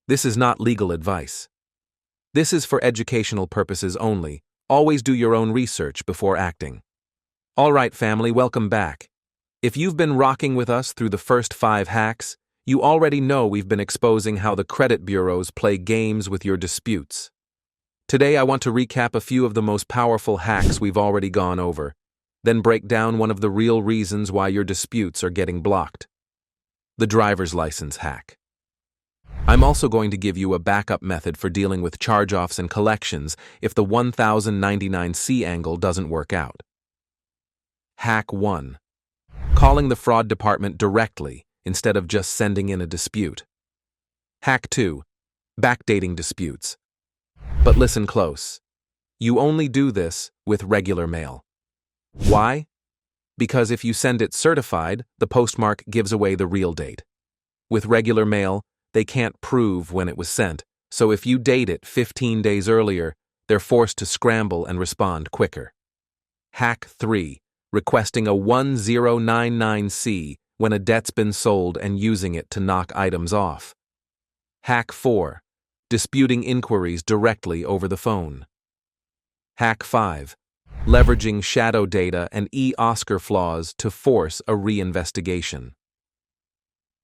This is not legal advice. This is for educational purposes only. Always do your own research before acting. All right, family, welcome back. If you've been rocking with us through the first 5 hacks, you already know we've been exposing how the credit bureaus play games with your disputes. Today, I want to recap a few of the most powerful hacks we've already gone over, then break down one of the real reasons why your disputes are getting blocked. The driver's license hack. I'm also going to give you a backup method for dealing with charge-offs and collections if the 1099-C angle doesn't work out. Hack 1. Calling the fraud department directly instead of just sending in a dispute. Hack 2. Backdating disputes. But listen close. You only do this with regular mail. Why? Because if you send it certified, the postmark gives away the real date. With regular mail, they can't prove when it was sent, so if you date it 15 days earlier, they're forced to scramble and respond quicker. Hack 3. Requesting a 1099-C when a debt's been sold and using it to knock items off. Hack 4. Disputing inquiries directly over the phone. Hack 5. Leveraging shadow data and eOscar flaws to force a reinvestigation.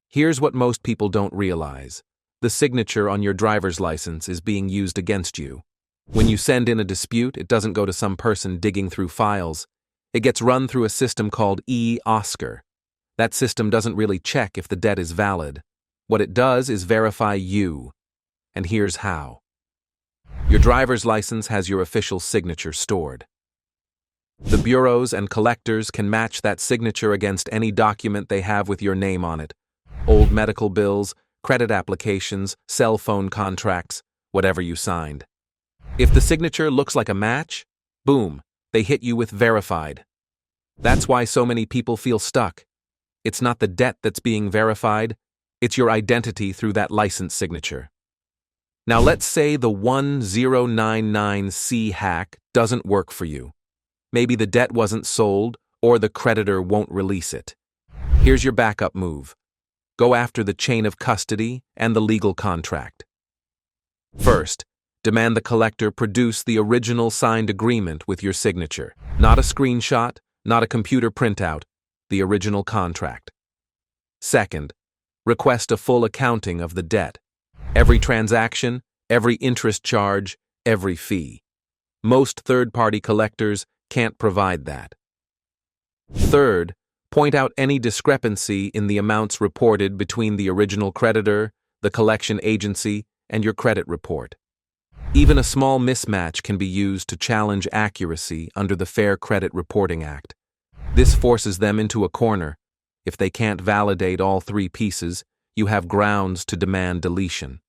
Here's what most people don't realize. The signature on your driver's license is being used against you. When you send in a dispute, it doesn't go to some person digging through files. It gets run through a system called eOscar. That system doesn't really check if the debt is valid. What it does is verify you. And here's how. Your driver's license has your official signature stored. The bureaus and collectors can match that signature against any document they have with your name on it. Old medical bills, credit applications, cell phone contracts, whatever you signed. If the signature looks like a match, boom, they hit you with verified. That's why so many people feel stuck. It's not the debt that's being verified, it's your identity through that license signature. Now let's say the 1099-C hack doesn't work for you. Maybe the debt wasn't sold or the creditor won't release it. Here's your backup move. Go after the chain of custody and the legal contract. First, demand the collector produce the original signed agreement with your signature. Not a screenshot, not a computer printout, the original contract. Second, request a full accounting of the debt. Every transaction, every interest charge, every fee. Most third-party collectors can't provide that. Third, point out any discrepancy in the amounts reported between the original creditor, the collection agency, and your credit report. Even a small mismatch can be used to challenge accuracy under the Fair Credit Reporting Act. This forces them into a corner. If they can't validate all 3 pieces, you have grounds to demand deletion.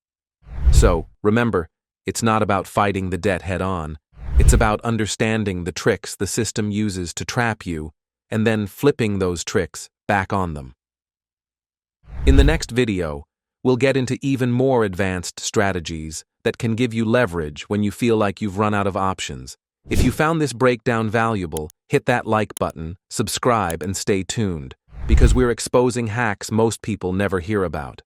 So, remember, it's not about fighting the debt head-on. It's about understanding the tricks the system uses to trap you and then flipping those tricks back on them. In the next video, we'll get into even more advanced strategies that can give you leverage when you feel like you've run out of options. If you found this breakdown valuable, hit that like button, subscribe, and stay tuned, because we're exposing hacks most people never hear about.